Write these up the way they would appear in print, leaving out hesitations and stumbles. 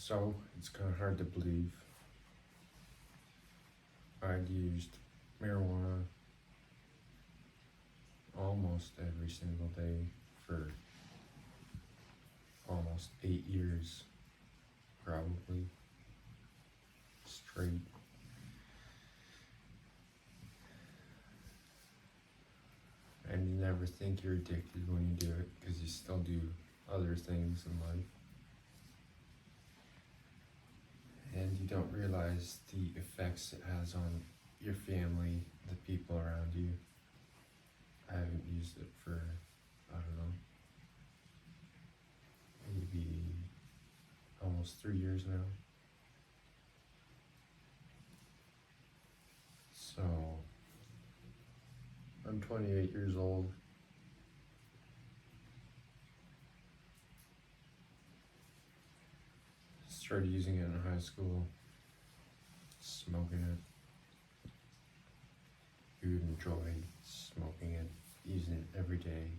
So it's kind of hard to believe I'd used marijuana almost every single day for almost 8 years, probably straight. And you never think you're addicted when you do it because you still do other things in life. And you don't realize the effects it has on your family, the people around you. I haven't used it for, I don't know, maybe almost 3 years now. So, I'm 28 years old. Started using it in high school, smoking it. You would enjoy smoking it, using it every day.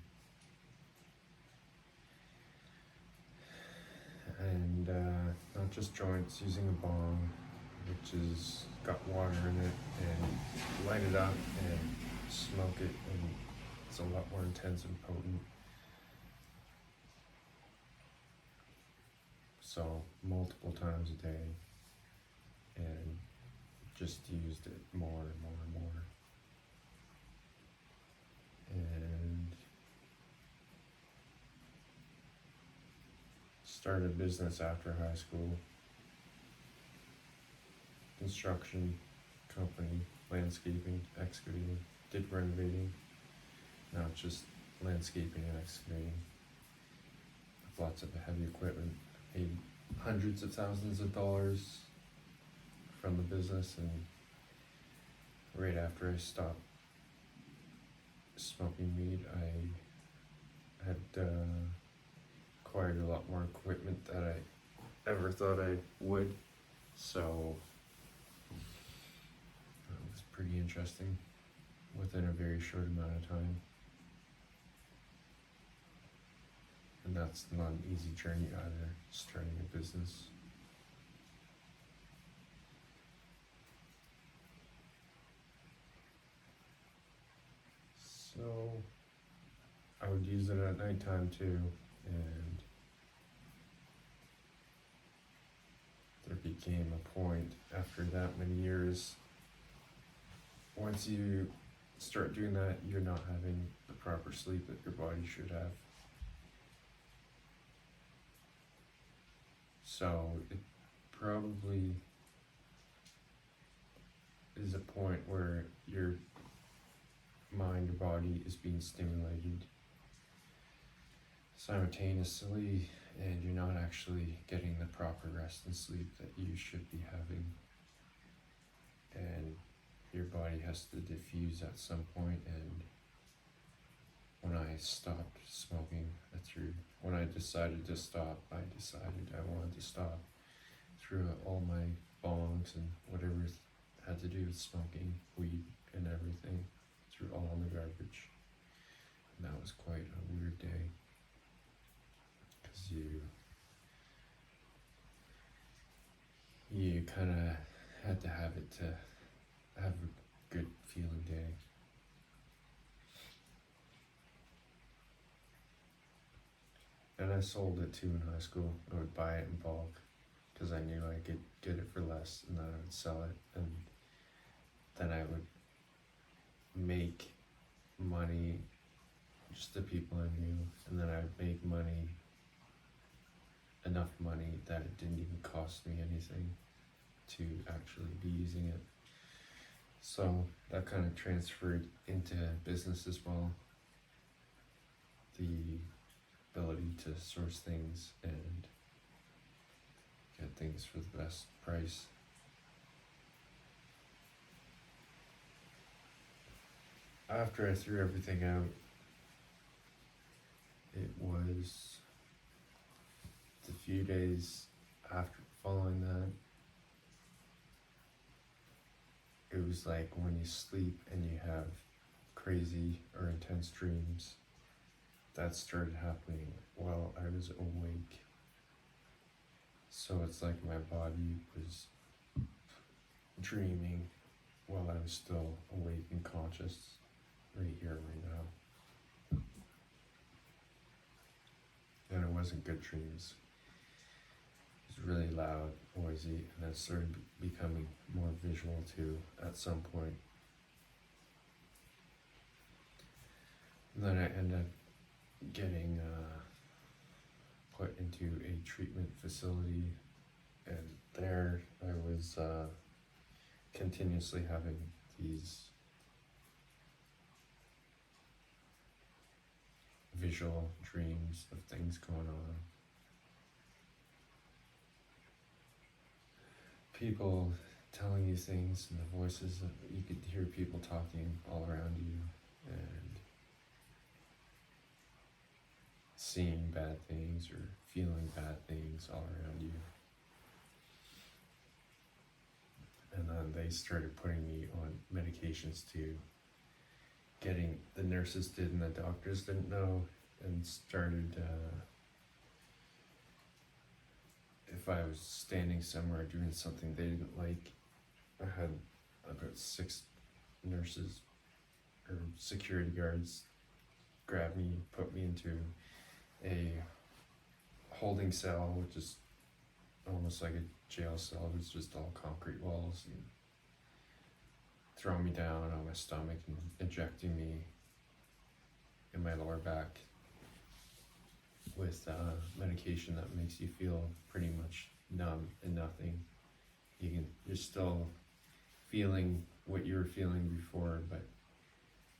And not just joints, using a bong, which is got water in it, and light it up and smoke it, and it's a lot more intense and potent. So multiple times a day, and just used it more and more and more. And started a business after high school, construction company, landscaping, excavating, did renovating, now it's just landscaping and excavating. With lots of heavy equipment, paid hundreds of thousands of dollars from the business, and right after I stopped smoking weed, I had acquired a lot more equipment than I ever thought I would. So it was pretty interesting within a very short amount of time. And that's not an easy journey either, starting a business. So I would use it at nighttime too, and there became a point after that many years, once you start doing that, you're not having the proper sleep that your body should have. So it probably is a point where your mind or body is being stimulated simultaneously, and you're not actually getting the proper rest and sleep that you should be having. And your body has to diffuse at some point. And when I stopped smoking, when I decided to stop, I decided I wanted to stop. Threw out all my bongs and whatever had to do with smoking, weed and everything, threw all in the garbage. And that was quite a weird day, because you kind of had to have it to have a good feeling day. And I sold it too in high school. I would buy it in bulk because I knew I could get it for less, and then I would sell it, and then I would make money, just the people I knew, and then I would make money, enough money that it didn't even cost me anything to actually be using it. So that kind of transferred into business as well. The ability to source things and get things for the best price. After I threw everything out, it was the few days after following that, it was like when you sleep and you have crazy or intense dreams. That started happening while I was awake. So it's like my body was dreaming while I was still awake and conscious, right here, right now. And it wasn't good dreams. It was really loud, noisy, and it started becoming more visual too at some point. And then I ended up getting put into a treatment facility, and there I was continuously having these visual dreams of things going on. People telling you things, and the voices, you could hear people talking all around you, and seeing bad things or feeling bad things all around you. And then they started putting me on medications too. The nurses did and the doctors didn't know, and started, if I was standing somewhere doing something they didn't like, I had about 6 nurses or security guards grab me, put me into a holding cell, which is almost like a jail cell. It's just all concrete walls, and throwing me down on my stomach and injecting me in my lower back with medication that makes you feel pretty much numb and nothing. You're still feeling what you were feeling before, but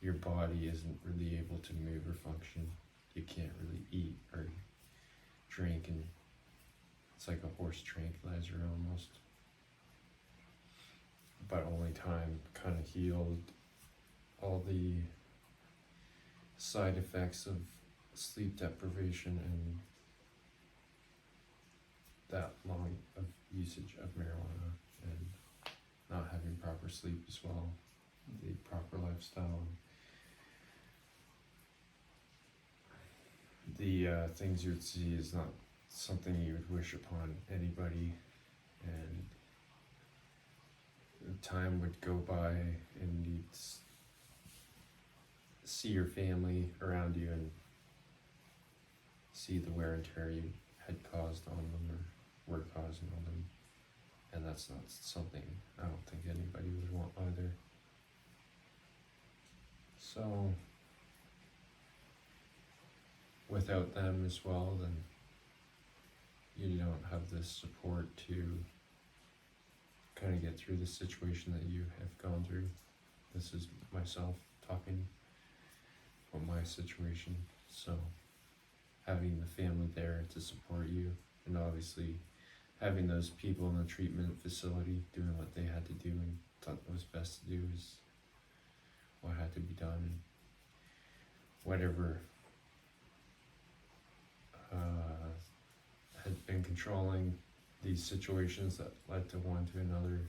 your body isn't really able to move or function. You can't really eat or drink, and it's like a horse tranquilizer almost. But only time kind of healed all the side effects of sleep deprivation and that long of usage of marijuana, and not having proper sleep as well, the proper lifestyle. The things you would see is not something you would wish upon anybody, and time would go by and you'd see your family around you and see the wear and tear you had caused on them or were causing on them, and that's not something I don't think anybody would want either. So without them as well, then you don't have the support to kind of get through the situation that you have gone through. This is myself talking about my situation. So having the family there to support you, and obviously having those people in the treatment facility doing what they had to do and thought was best to do is what had to be done, and whatever had been controlling these situations that led to one to another,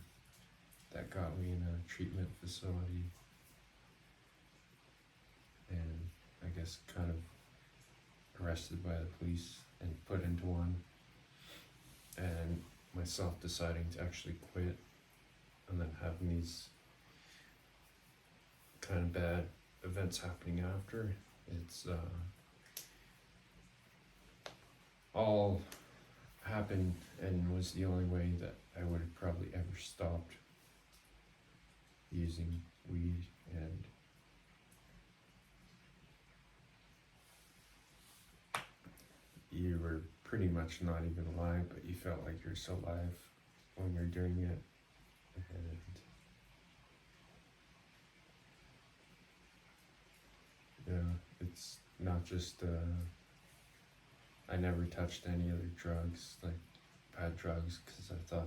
that got me in a treatment facility, and I guess kind of arrested by the police and put into one, and myself deciding to actually quit, and then having these kind of bad events happening after. It's all happened and was the only way that I would have probably ever stopped using weed. And you were pretty much not even alive, but you felt like you're still alive when you're doing it. And yeah, it's not just I never touched any other drugs, like bad drugs, because I thought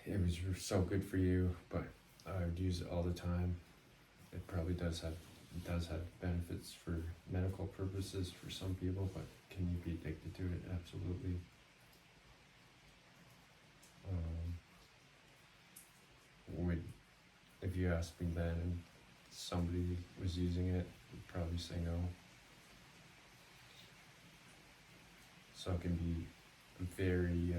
it was so good for you, but I would use it all the time. It probably does have benefits for medical purposes for some people, but can you be addicted to it? Absolutely. If you asked me then and somebody was using it, I'd probably say no. So it can be a very,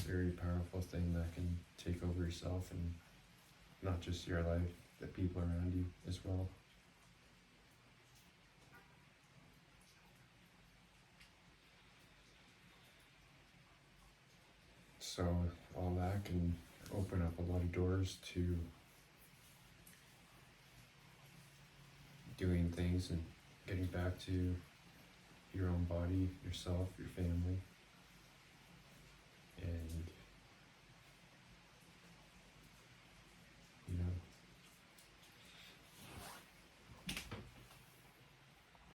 very powerful thing that can take over yourself and not just your life, the people around you as well. So all that can open up a lot of doors to doing things and getting back to your own body, yourself, your family, and